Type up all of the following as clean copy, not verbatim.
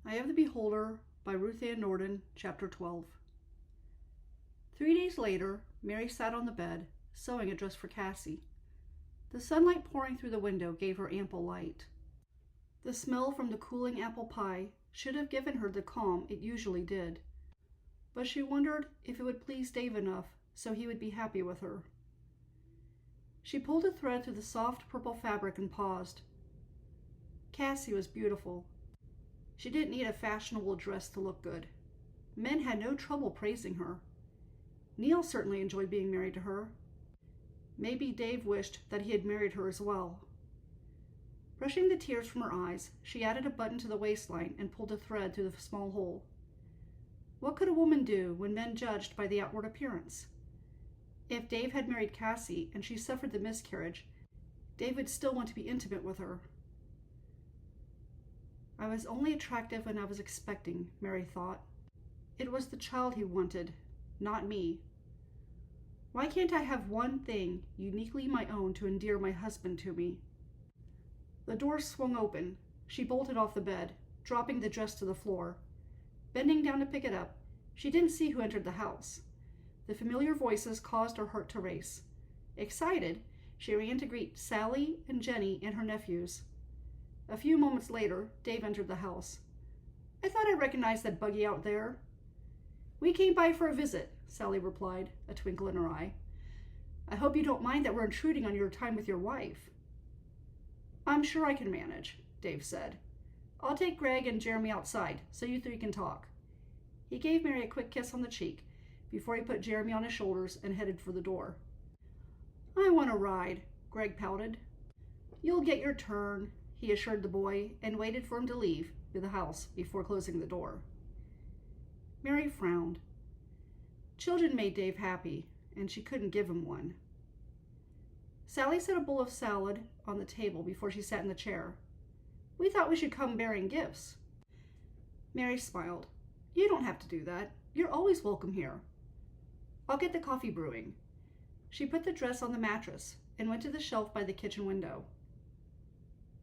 Eye of the Beholder by Ruth Nordin, Chapter 12. 3 days later, Mary sat on the bed, sewing a dress for Cassie. The sunlight pouring through the window gave her ample light. The smell from the cooling apple pie should have given her the calm it usually did, but she wondered if it would please Dave enough so he would be happy with her. She pulled a thread through the soft purple fabric and paused. Cassie was beautiful. She didn't need a fashionable dress to look good. Men had no trouble praising her. Neil certainly enjoyed being married to her. Maybe Dave wished that he had married her as well. Brushing the tears from her eyes, she added a button to the waistline and pulled a thread through the small hole. What could a woman do when men judged by the outward appearance? If Dave had married Cassie and she suffered the miscarriage, Dave would still want to be intimate with her. I was only attractive when I was expecting, Mary thought. It was the child he wanted, not me. Why can't I have one thing uniquely my own to endear my husband to me? The door swung open. She bolted off the bed, dropping the dress to the floor. Bending down to pick it up, she didn't see who entered the house. The familiar voices caused her heart to race. Excited, she ran to greet Sally and Jenny and her nephews. A few moments later, Dave entered the house. I thought I recognized that buggy out there. We came by for a visit, Sally replied, a twinkle in her eye. I hope you don't mind that we're intruding on your time with your wife. I'm sure I can manage, Dave said. I'll take Greg and Jeremy outside so you three can talk. He gave Mary a quick kiss on the cheek before he put Jeremy on his shoulders and headed for the door. I want a ride, Greg pouted. You'll get your turn, he assured the boy, and waited for him to leave the house before closing the door. Mary frowned. Children made Dave happy, and she couldn't give him one. Sally set a bowl of salad on the table before she sat in the chair. We thought we should come bearing gifts. Mary smiled. You don't have to do that. You're always welcome here. I'll get the coffee brewing. She put the dress on the mattress and went to the shelf by the kitchen window.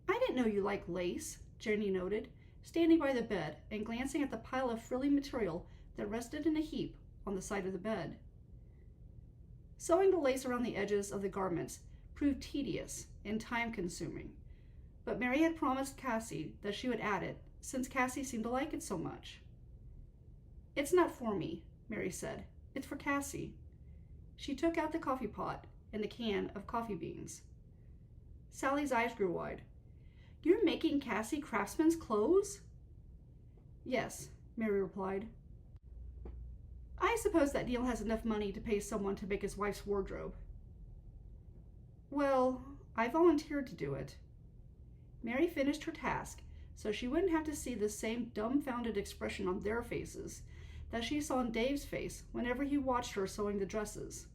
I didn't know you liked lace, Jenny noted, standing by the bed and glancing at the pile of frilly material that rested in a heap on the side of the bed. Sewing the lace around the edges of the garments proved tedious and time-consuming, but Mary had promised Cassie that she would add it since Cassie seemed to like it so much. It's not for me, Mary said. It's for Cassie. She took out the coffee pot and the can of coffee beans. Sally's eyes grew wide. You're making Cassie craftsman's clothes? Yes, Mary replied. I suppose that Neil has enough money to pay someone to make his wife's wardrobe. Well, I volunteered to do it. Mary finished her task so she wouldn't have to see the same dumbfounded expression on their faces that she saw on Dave's face whenever he watched her sewing the dresses.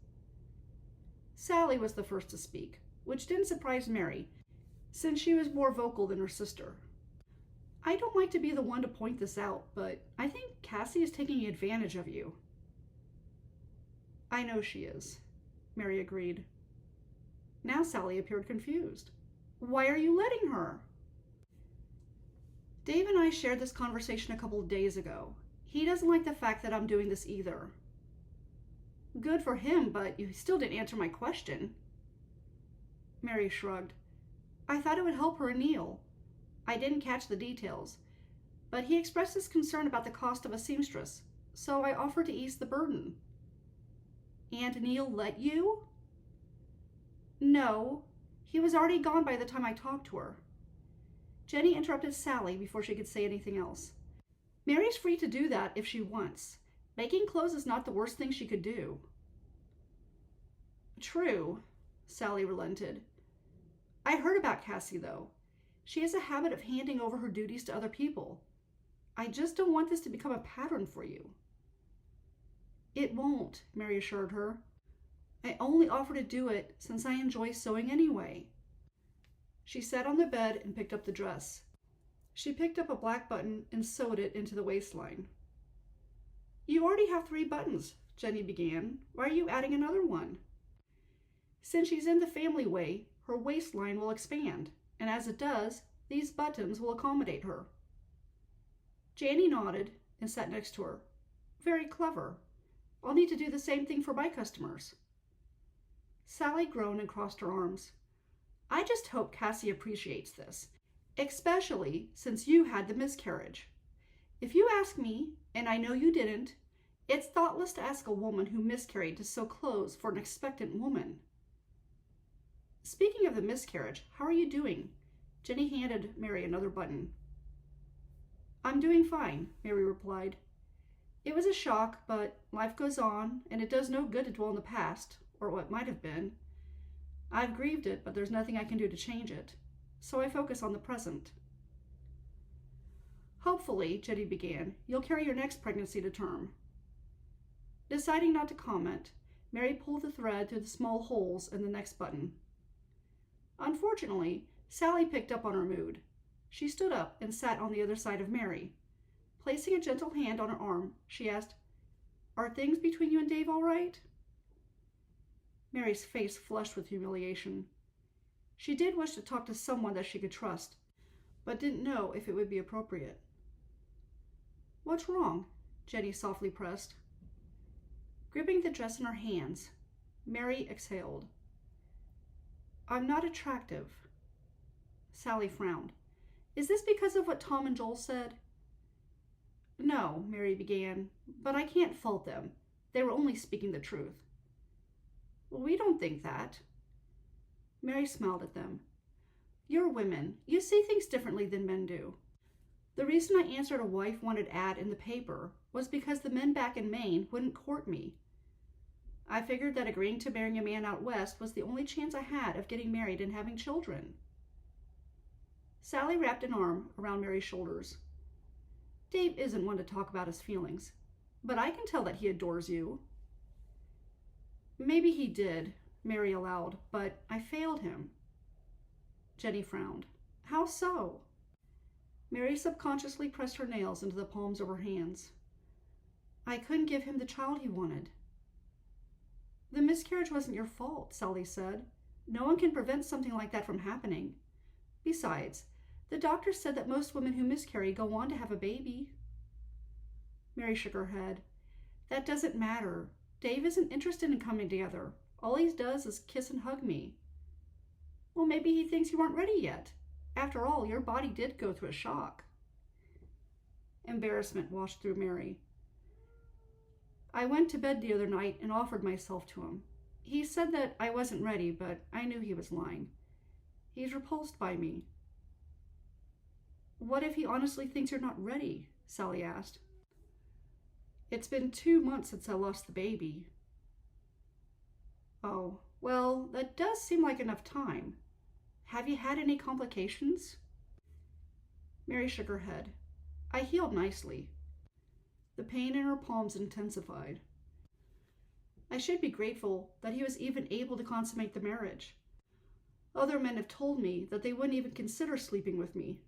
Sally was the first to speak, which didn't surprise Mary, since she was more vocal than her sister. I don't like to be the one to point this out, but I think Cassie is taking advantage of you. I know she is, Mary agreed. Now Sally appeared confused. Why are you letting her? Dave and I shared this conversation a couple of days ago. He doesn't like the fact that I'm doing this either. Good for him, but you still didn't answer my question. Mary shrugged. I thought it would help her and Neil. I didn't catch the details, but he expressed his concern about the cost of a seamstress, so I offered to ease the burden. And Neil let you? No, he was already gone by the time I talked to her. Jenny interrupted Sally before she could say anything else. Mary's free to do that if she wants. Making clothes is not the worst thing she could do. True, Sally relented. I heard about Cassie, though. She has a habit of handing over her duties to other people. I just don't want this to become a pattern for you. It won't, Mary assured her. I only offer to do it since I enjoy sewing anyway. She sat on the bed and picked up the dress. She picked up a black button and sewed it into the waistline. You already have 3 buttons, Jenny began. Why are you adding another one? Since she's in the family way, her waistline will expand, and as it does, these buttons will accommodate her. Janie nodded and sat next to her. Very clever. I'll need to do the same thing for my customers. Sally groaned and crossed her arms. I just hope Cassie appreciates this, especially since you had the miscarriage. If you ask me, and I know you didn't, it's thoughtless to ask a woman who miscarried to sew clothes for an expectant woman. Speaking of the miscarriage, how are you doing? Jenny handed Mary another button. I'm doing fine, Mary replied. It was a shock, but life goes on, and it does no good to dwell in the past, or what might have been. I've grieved it, but there's nothing I can do to change it, so I focus on the present. Hopefully, Jenny began, you'll carry your next pregnancy to term. Deciding not to comment, Mary pulled the thread through the small holes in the next button. Unfortunately, Sally picked up on her mood. She stood up and sat on the other side of Mary. Placing a gentle hand on her arm, she asked, Are things between you and Dave all right? Mary's face flushed with humiliation. She did wish to talk to someone that she could trust, but didn't know if it would be appropriate. What's wrong? Jenny softly pressed. Gripping the dress in her hands, Mary exhaled. I'm not attractive. Sally frowned. Is this because of what Tom and Joel said? No, Mary began, but I can't fault them. They were only speaking the truth. Well, we don't think that. Mary smiled at them. You're women. You see things differently than men do. The reason I answered a wife wanted ad in the paper was because the men back in Maine wouldn't court me. I figured that agreeing to marrying a man out west was the only chance I had of getting married and having children. Sally wrapped an arm around Mary's shoulders. Dave isn't one to talk about his feelings, but I can tell that he adores you. Maybe he did, Mary allowed, but I failed him. Jenny frowned. How so? Mary subconsciously pressed her nails into the palms of her hands. I couldn't give him the child he wanted. The miscarriage wasn't your fault, Sally said. No one can prevent something like that from happening. Besides, the doctor said that most women who miscarry go on to have a baby. Mary shook her head. That doesn't matter. Dave isn't interested in coming together. All he does is kiss and hug me. Well, maybe he thinks you aren't ready yet. After all, your body did go through a shock. Embarrassment washed through Mary. I went to bed the other night and offered myself to him. He said that I wasn't ready, but I knew he was lying. He's repulsed by me. What if he honestly thinks you're not ready? Sally asked. It's been 2 months since I lost the baby. Oh, well, that does seem like enough time. Have you had any complications? Mary shook her head. I healed nicely. The pain in her palms intensified. I should be grateful that he was even able to consummate the marriage. Other men have told me that they wouldn't even consider sleeping with me.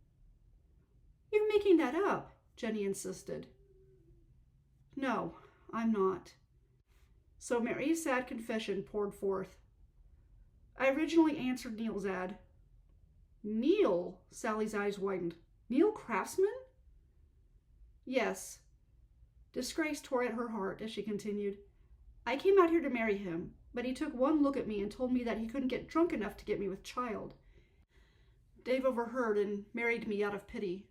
You're making that up, Jenny insisted. No, I'm not. So Mary's sad confession poured forth. I originally answered Neil's ad. Neil? Sally's eyes widened. Neil Craftsman? Yes. Disgrace tore at her heart as she continued. I came out here to marry him, but he took one look at me and told me that he couldn't get drunk enough to get me with child. Dave overheard and married me out of pity.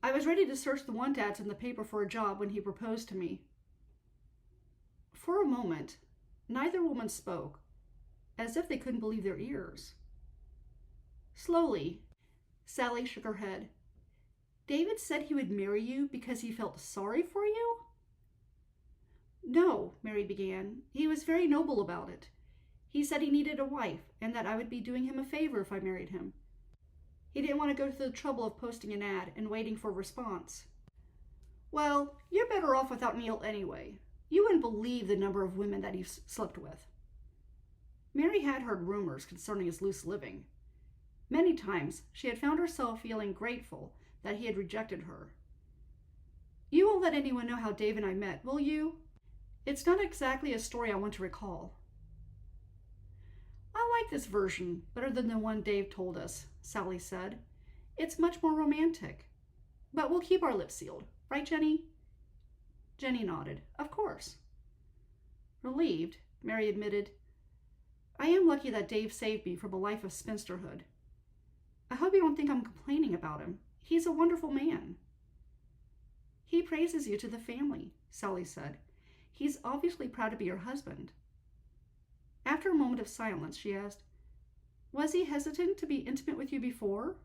I was ready to search the want ads in the paper for a job when he proposed to me. For a moment, neither woman spoke, as if they couldn't believe their ears. Slowly, Sally shook her head. David said he would marry you because he felt sorry for you? No, Mary began. He was very noble about it. He said he needed a wife and that I would be doing him a favor if I married him. He didn't want to go through the trouble of posting an ad and waiting for a response. Well, you're better off without Neil anyway. You wouldn't believe the number of women that he's slept with. Mary had heard rumors concerning his loose living. Many times she had found herself feeling grateful that he had rejected her. You won't let anyone know how Dave and I met, will you? It's not exactly a story I want to recall. I like this version better than the one Dave told us, Sally said. It's much more romantic. But we'll keep our lips sealed. Right, Jenny? Jenny nodded. Of course. Relieved, Mary admitted, I am lucky that Dave saved me from a life of spinsterhood. I hope you don't think I'm complaining about him. He's a wonderful man. He praises you to the family, Sally said. He's obviously proud to be your husband. After a moment of silence, she asked, Was he hesitant to be intimate with you before?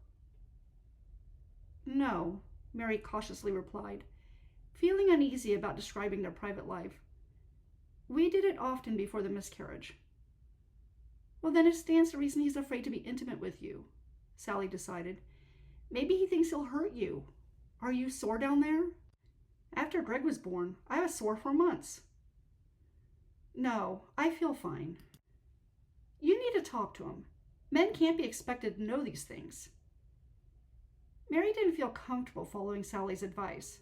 No, Mary cautiously replied, feeling uneasy about describing their private life. We did it often before the miscarriage. Well, then it stands to reason he's afraid to be intimate with you, Sally decided. Maybe he thinks he'll hurt you. Are you sore down there? After Greg was born, I was sore for months. No, I feel fine. You need to talk to him. Men can't be expected to know these things. Mary didn't feel comfortable following Sally's advice.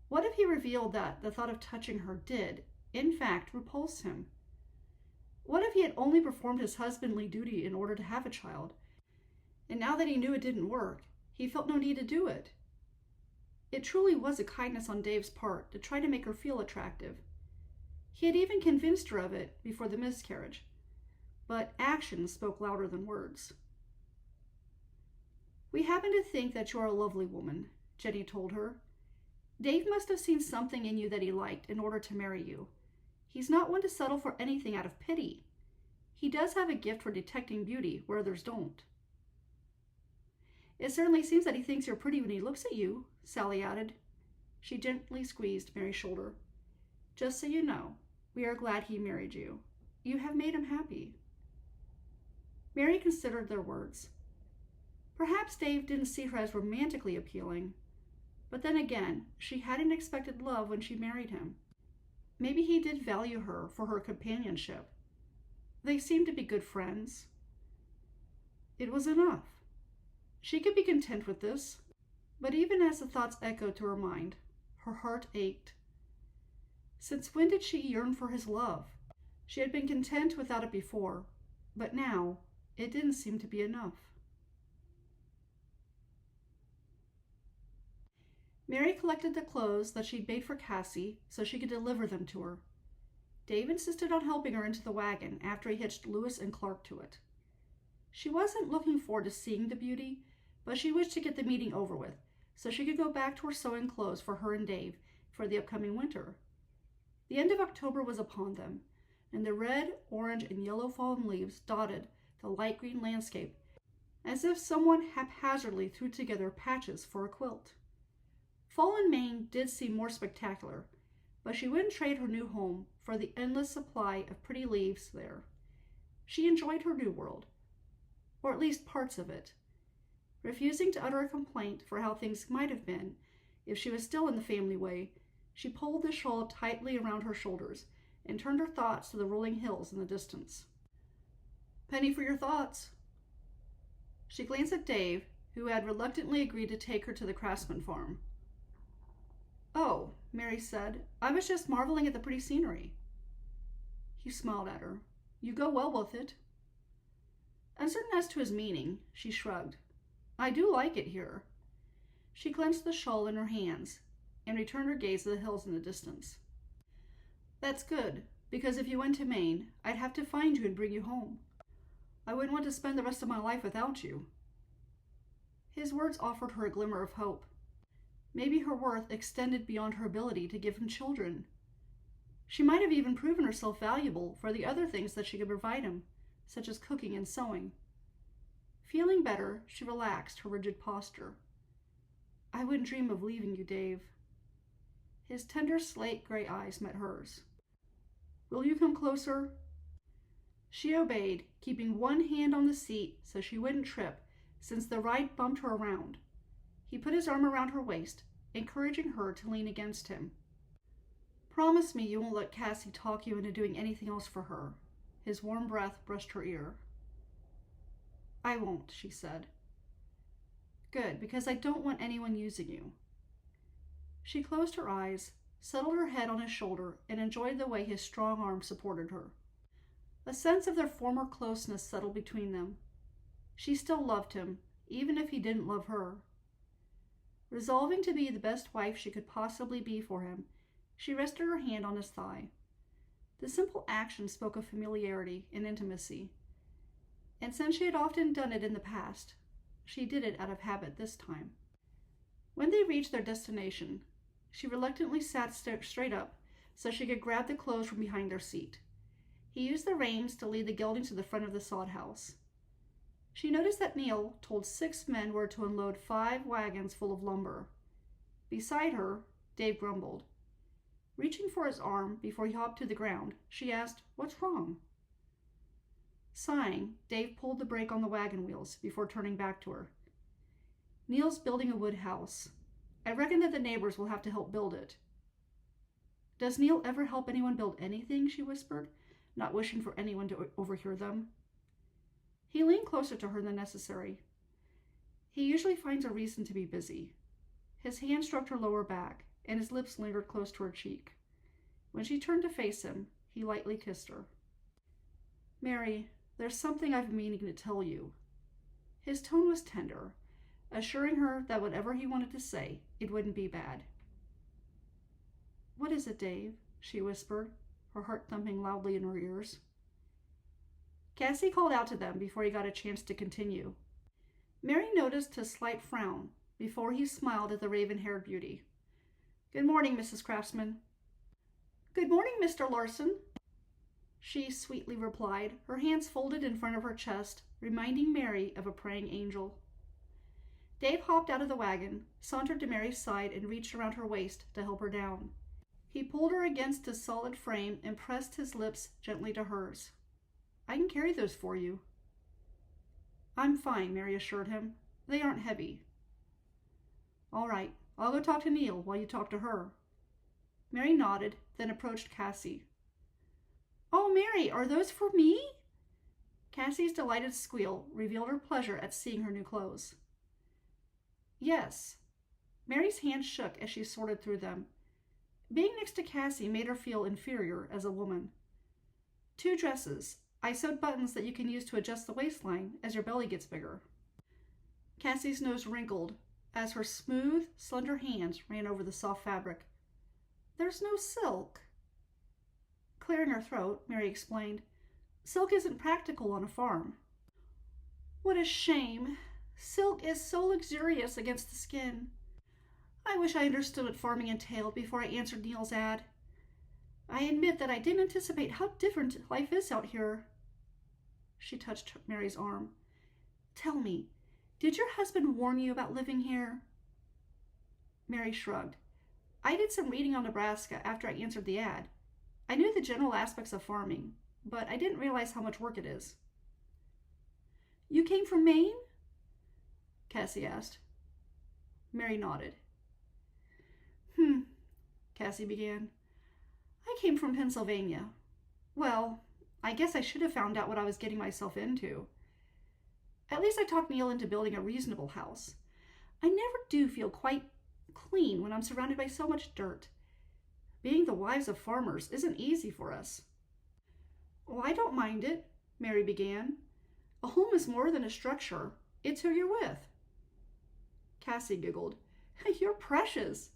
What if he revealed that the thought of touching her did, in fact, repulse him? What if he had only performed his husbandly duty in order to have a child, and now that he knew it didn't work, he felt no need to do it? It truly was a kindness on Dave's part to try to make her feel attractive. He had even convinced her of it before the miscarriage, but actions spoke louder than words. We happen to think that you are a lovely woman, Jenny told her. Dave must have seen something in you that he liked in order to marry you. He's not one to settle for anything out of pity. He does have a gift for detecting beauty where others don't. It certainly seems that he thinks you're pretty when he looks at you, Sally added. She gently squeezed Mary's shoulder. Just so you know, we are glad he married you. You have made him happy. Mary considered their words. Perhaps Dave didn't see her as romantically appealing, but then again, she hadn't expected love when she married him. Maybe he did value her for her companionship. They seemed to be good friends. It was enough. She could be content with this, but even as the thoughts echoed through her mind, her heart ached. Since when did she yearn for his love? She had been content without it before, but now it didn't seem to be enough. Mary collected the clothes that she'd made for Cassie so she could deliver them to her. Dave insisted on helping her into the wagon after he hitched Lewis and Clark to it. She wasn't looking forward to seeing the beauty, but she wished to get the meeting over with so she could go back to her sewing clothes for her and Dave for the upcoming winter. The end of October was upon them, and the red, orange, and yellow fallen leaves dotted the light green landscape as if someone haphazardly threw together patches for a quilt. Fall in Maine did seem more spectacular, but she wouldn't trade her new home for the endless supply of pretty leaves there. She enjoyed her new world, or at least parts of it. Refusing to utter a complaint for how things might have been if she was still in the family way, she pulled the shawl tightly around her shoulders and turned her thoughts to the rolling hills in the distance. Penny for your thoughts. She glanced at Dave, who had reluctantly agreed to take her to the Craftsman farm. Oh, Mary said, I was just marveling at the pretty scenery. He smiled at her. You go well with it. Uncertain as to his meaning, she shrugged. I do like it here. She clenched the shawl in her hands and returned her gaze to the hills in the distance. That's good, because if you went to Maine, I'd have to find you and bring you home. I wouldn't want to spend the rest of my life without you. His words offered her a glimmer of hope. Maybe her worth extended beyond her ability to give him children. She might have even proven herself valuable for the other things that she could provide him, such as cooking and sewing. Feeling better, she relaxed her rigid posture. I wouldn't dream of leaving you, Dave. His tender slate gray eyes met hers. Will you come closer? She obeyed, keeping one hand on the seat so she wouldn't trip, since the ride bumped her around. He put his arm around her waist, encouraging her to lean against him. Promise me you won't let Cassie talk you into doing anything else for her. His warm breath brushed her ear. I won't, she said. Good, because I don't want anyone using you. She closed her eyes, settled her head on his shoulder, and enjoyed the way his strong arm supported her. A sense of their former closeness settled between them. She still loved him, even if he didn't love her. Resolving to be the best wife she could possibly be for him, she rested her hand on his thigh. The simple action spoke of familiarity and intimacy, and since she had often done it in the past, she did it out of habit this time. When they reached their destination, she reluctantly sat straight up so she could grab the clothes from behind their seat. He used the reins to lead the gelding to the front of the sod house. She noticed that Neil told 6 men were to unload 5 wagons full of lumber. Beside her, Dave grumbled. Reaching for his arm before he hopped to the ground, she asked, "What's wrong?" Sighing, Dave pulled the brake on the wagon wheels before turning back to her. "Neil's building a wood house. I reckon that the neighbors will have to help build it." "Does Neil ever help anyone build anything?" she whispered, not wishing for anyone to overhear them. He leaned closer to her than necessary. He usually finds a reason to be busy. His hand stroked her lower back, and his lips lingered close to her cheek. When she turned to face him, he lightly kissed her. "Mary, there's something I've been meaning to tell you." His tone was tender, assuring her that whatever he wanted to say, it wouldn't be bad. "What is it, Dave?" she whispered, her heart thumping loudly in her ears. Cassie called out to them before he got a chance to continue. Mary noticed his slight frown before he smiled at the raven-haired beauty. "Good morning, Mrs. Craftsman." "Good morning, Mr. Larson," she sweetly replied, her hands folded in front of her chest, reminding Mary of a praying angel. Dave hopped out of the wagon, sauntered to Mary's side, and reached around her waist to help her down. He pulled her against his solid frame and pressed his lips gently to hers. "I can carry those for you." "I'm fine," Mary assured him. "They aren't heavy." "All right, I'll go talk to Neil while you talk to her." Mary nodded, then approached Cassie. "Oh, Mary, are those for me?" Cassie's delighted squeal revealed her pleasure at seeing her new clothes. "Yes." Mary's hand shook as she sorted through them. Being next to Cassie made her feel inferior as a woman. "2 dresses. I sewed buttons that you can use to adjust the waistline as your belly gets bigger." Cassie's nose wrinkled as her smooth, slender hands ran over the soft fabric. "There's no silk." Clearing her throat, Mary explained, "Silk isn't practical on a farm." "What a shame. Silk is so luxurious against the skin. I wish I understood what farming entailed before I answered Neil's ad. I admit that I didn't anticipate how different life is out here." She touched Mary's arm. "Tell me, did your husband warn you about living here?" Mary shrugged. "I did some reading on Nebraska after I answered the ad. I knew the general aspects of farming, but I didn't realize how much work it is." "You came from Maine?" Cassie asked. Mary nodded. Cassie began. "I came from Pennsylvania. Well, I guess I should have found out what I was getting myself into. At least I talked Neil into building a reasonable house. I never do feel quite clean when I'm surrounded by so much dirt. Being the wives of farmers isn't easy for us." "Oh, I don't mind it," Mary began. "A home is more than a structure. It's who you're with." Cassie giggled. "You're precious.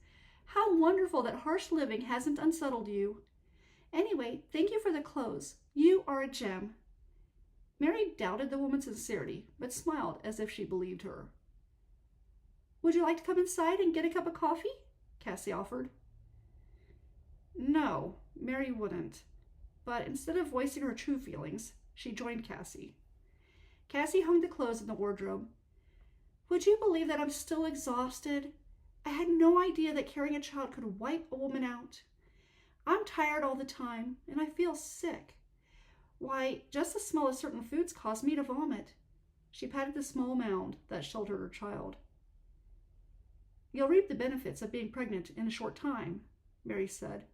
How wonderful that harsh living hasn't unsettled you. Anyway, thank you for the clothes. You are a gem." Mary doubted the woman's sincerity, but smiled as if she believed her. "Would you like to come inside and get a cup of coffee?" Cassie offered. No, Mary wouldn't. But instead of voicing her true feelings, she joined Cassie. Cassie hung the clothes in the wardrobe. "Would you believe that I'm still exhausted? I had no idea that carrying a child could wipe a woman out. I'm tired all the time, and I feel sick. Why, just the smell of certain foods caused me to vomit." She patted the small mound that sheltered her child. "You'll reap the benefits of being pregnant in a short time," Mary said.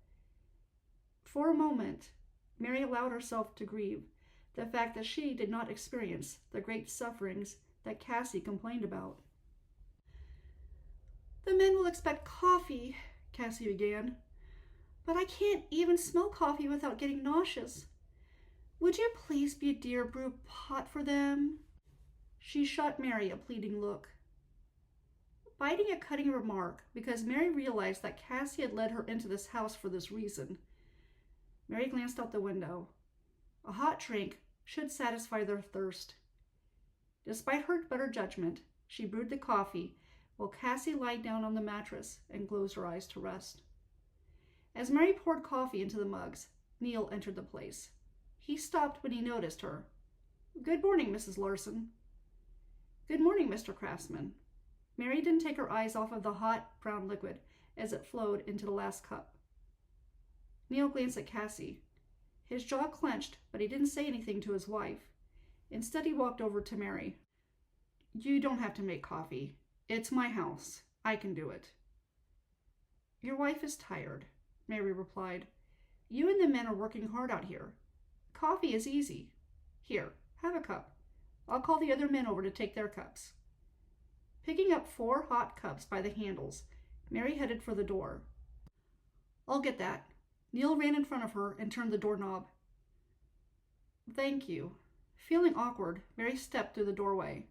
For a moment, Mary allowed herself to grieve the fact that she did not experience the great sufferings that Cassie complained about. "The men will expect coffee," Cassie began, "but I can't even smell coffee without getting nauseous. Would you please be a dear, brew hot for them?" She shot Mary a pleading look. biting a cutting remark because Mary realized that Cassie had led her into this house for this reason. Mary glanced out the window. A hot drink should satisfy their thirst. Despite her better judgment, she brewed the coffee while Cassie lied down on the mattress and closed her eyes to rest. As Mary poured coffee into the mugs, Neil entered the place. He stopped when he noticed her. "Good morning, Mrs. Larson." "Good morning, Mr. Craftsman." Mary didn't take her eyes off of the hot, brown liquid as it flowed into the last cup. Neil glanced at Cassie. His jaw clenched, but he didn't say anything to his wife. Instead, he walked over to Mary. "You don't have to make coffee. It's my house. I can do it." "Your wife is tired," Mary replied. "You and the men are working hard out here. Coffee is easy. Here, have a cup. I'll call the other men over to take their cups." Picking up 4 hot cups by the handles, Mary headed for the door. "I'll get that." Neil ran in front of her and turned the doorknob. "Thank you." Feeling awkward, Mary stepped through the doorway.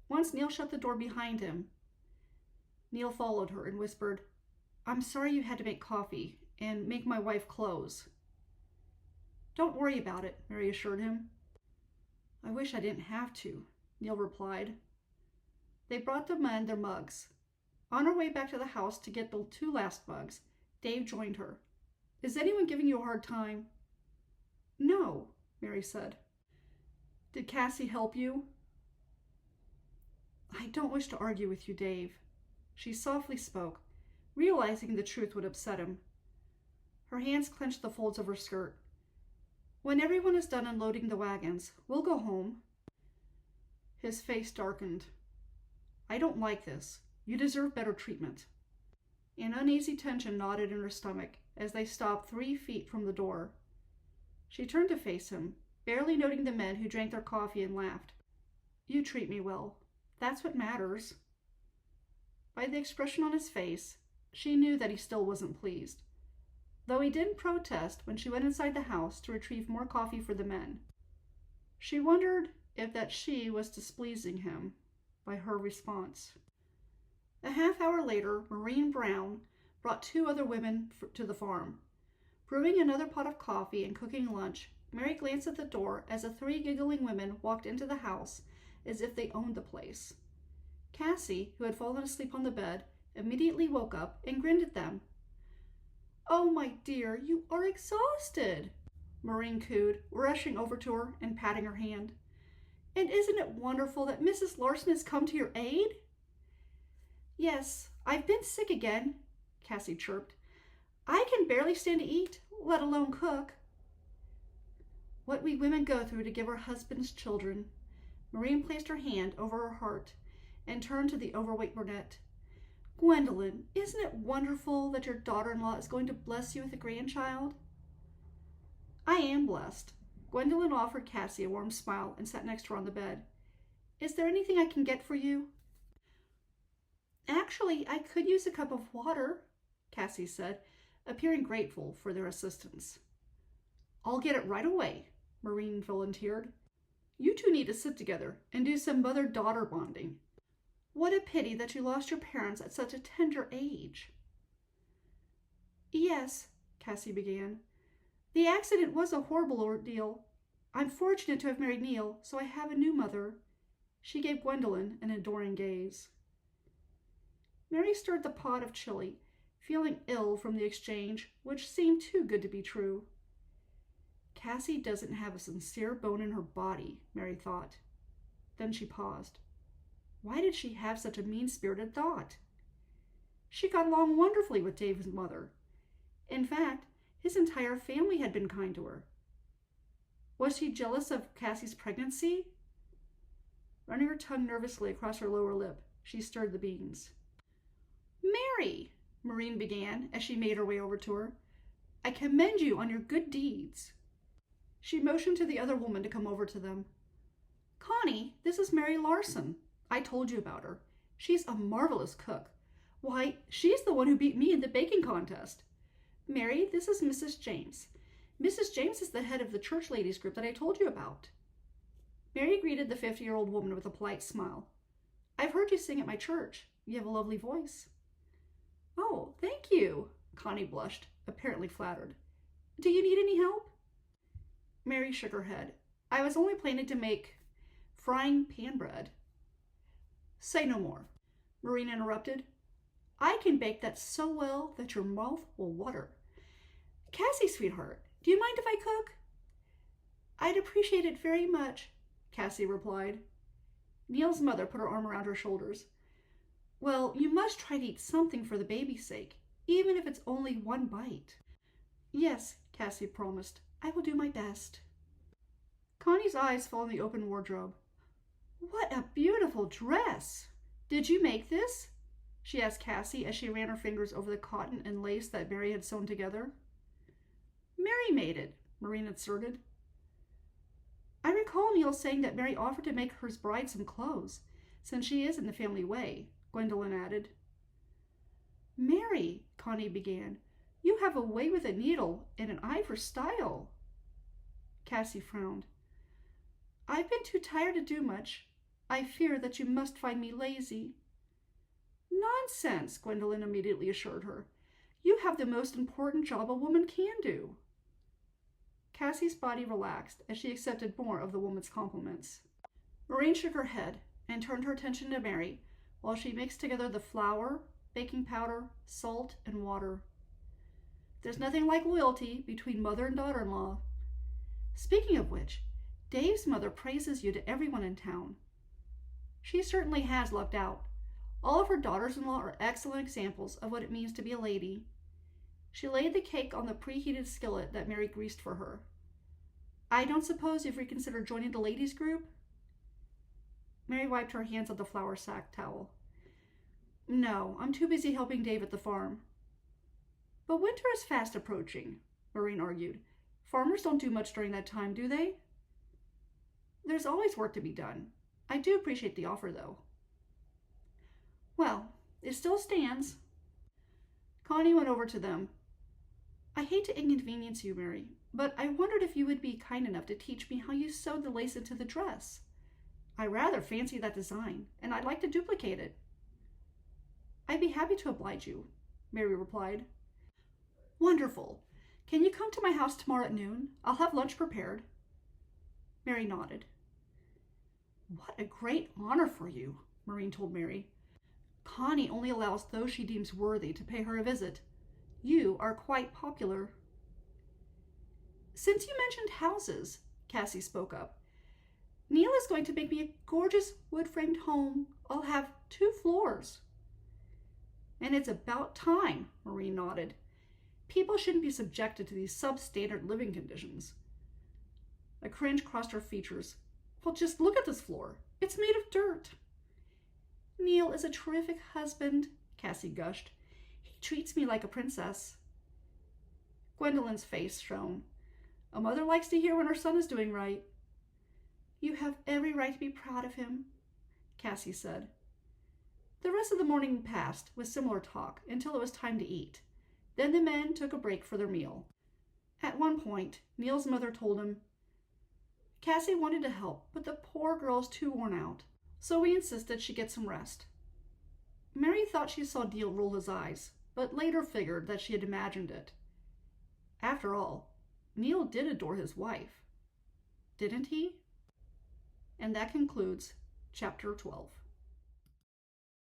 Once Neil shut the door behind him, Neil followed her and whispered, "I'm sorry you had to make coffee and make my wife close." "Don't worry about it," Mary assured him. "I wish I didn't have to," Neil replied. They brought the men their mugs. On her way back to the house to get the 2 last mugs, Dave joined her. "Is anyone giving you a hard time?" "No," Mary said. "Did Cassie help you?" "I don't wish to argue with you, Dave." She softly spoke, realizing the truth would upset him. Her hands clenched the folds of her skirt. "When everyone is done unloading the wagons, we'll go home." His face darkened. "I don't like this. You deserve better treatment." An uneasy tension knotted in her stomach as they stopped 3 feet from the door. She turned to face him, barely noting the men who drank their coffee and laughed. "You treat me well. That's what matters." By the expression on his face, she knew that he still wasn't pleased, though he didn't protest when she went inside the house to retrieve more coffee for the men. She wondered if that she was displeasing him by her response. A half hour later, Maureen Brown brought 2 other women to the farm. Brewing another pot of coffee and cooking lunch, Mary glanced at the door as the 3 giggling women walked into the house as if they owned the place. Cassie, who had fallen asleep on the bed, immediately woke up and grinned at them. "Oh, my dear, you are exhausted," Maureen cooed, rushing over to her and patting her hand. "And isn't it wonderful that Mrs. Larson has come to your aid?" "Yes, I've been sick again," Cassie chirped. "I can barely stand to eat, let alone cook." "What we women go through to give our husbands children." Maureen placed her hand over her heart and turned to the overweight brunette. "Gwendolyn, isn't it wonderful that your daughter-in-law is going to bless you with a grandchild?" "I am blessed." Gwendolyn offered Cassie a warm smile and sat next to her on the bed. "Is there anything I can get for you?" "Actually, I could use a cup of water," Cassie said, appearing grateful for their assistance. "I'll get it right away," Maureen volunteered. "You 2 need to sit together and do some mother-daughter bonding. What a pity that you lost your parents at such a tender age." "Yes," Cassie began. "The accident was a horrible ordeal. I'm fortunate to have married Neil, so I have a new mother." She gave Gwendolyn an adoring gaze. Mary stirred the pot of chili, feeling ill from the exchange, which seemed too good to be true. Cassie doesn't have a sincere bone in her body, Mary thought. Then she paused. Why did she have such a mean-spirited thought? She got along wonderfully with Dave's mother. In fact, his entire family had been kind to her. Was she jealous of Cassie's pregnancy? Running her tongue nervously across her lower lip, she stirred the beans. "Mary," Maureen began as she made her way over to her, "I commend you on your good deeds." She motioned to the other woman to come over to them. "Connie, this is Mary Larson. I told you about her. She's a marvelous cook. Why, she's the one who beat me in the baking contest. Mary, this is Mrs. James. Mrs. James is the head of the church ladies group that I told you about." Mary greeted the 50-year-old woman with a polite smile. "I've heard you sing at my church. You have a lovely voice. Oh, thank you, Connie blushed, apparently flattered. Do you need any help? Mary shook her head. I was only planning to make frying pan bread. Say no more, Maureen interrupted. I can bake that so well that your mouth will water. Cassie, sweetheart, do you mind if I cook? I'd appreciate it very much, Cassie replied. Neil's mother put her arm around her shoulders. Well, you must try to eat something for the baby's sake, even if it's only one bite. Yes, Cassie promised. I will do my best. Connie's eyes fell on the open wardrobe. What a beautiful dress! Did you make this? She asked Cassie as she ran her fingers over the cotton and lace that Mary had sewn together. Mary made it, Maureen asserted. I recall Neil saying that Mary offered to make her bride some clothes, since she is in the family way, Gwendolyn added. Mary, Connie began, you have a way with a needle and an eye for style. Cassie frowned. I've been too tired to do much. I fear that you must find me lazy. Nonsense, Gwendolyn immediately assured her. You have the most important job a woman can do. Cassie's body relaxed as she accepted more of the woman's compliments. Maureen shook her head and turned her attention to Mary while she mixed together the flour, baking powder, salt, and water. There's nothing like loyalty between mother and daughter-in-law. Speaking of which, Dave's mother praises you to everyone in town. She certainly has lucked out. All of her daughters-in-law are excellent examples of what it means to be a lady. She laid the cake on the preheated skillet that Mary greased for her. I don't suppose you've reconsidered joining the ladies' group? Mary wiped her hands on the flour sack towel. No, I'm too busy helping Dave at the farm. But winter is fast approaching, Maureen argued. Farmers don't do much during that time, do they? There's always work to be done. I do appreciate the offer, though. Well, it still stands. Connie went over to them. I hate to inconvenience you, Mary, but I wondered if you would be kind enough to teach me how you sewed the lace into the dress. I rather fancy that design, and I'd like to duplicate it. I'd be happy to oblige you, Mary replied. Wonderful. Can you come to my house tomorrow at noon? I'll have lunch prepared. Mary nodded. What a great honor for you, Maureen told Mary. Connie only allows those she deems worthy to pay her a visit. You are quite popular. Since you mentioned houses, Cassie spoke up, Neil is going to make me a gorgeous wood-framed home. I'll have 2 floors. And it's about time, Maureen nodded. People shouldn't be subjected to these substandard living conditions. A cringe crossed her features. Well, just look at this floor. It's made of dirt. Neil is a terrific husband, Cassie gushed. He treats me like a princess. Gwendolyn's face shone. A mother likes to hear when her son is doing right. You have every right to be proud of him, Cassie said. The rest of the morning passed with similar talk until it was time to eat. Then the men took a break for their meal. At one point, Neil's mother told him, Cassie wanted to help, but the poor girl's too worn out, so we insisted she get some rest. Mary thought she saw Neil roll his eyes, but later figured that she had imagined it. After all, Neil did adore his wife. Didn't he? And that concludes Chapter 12.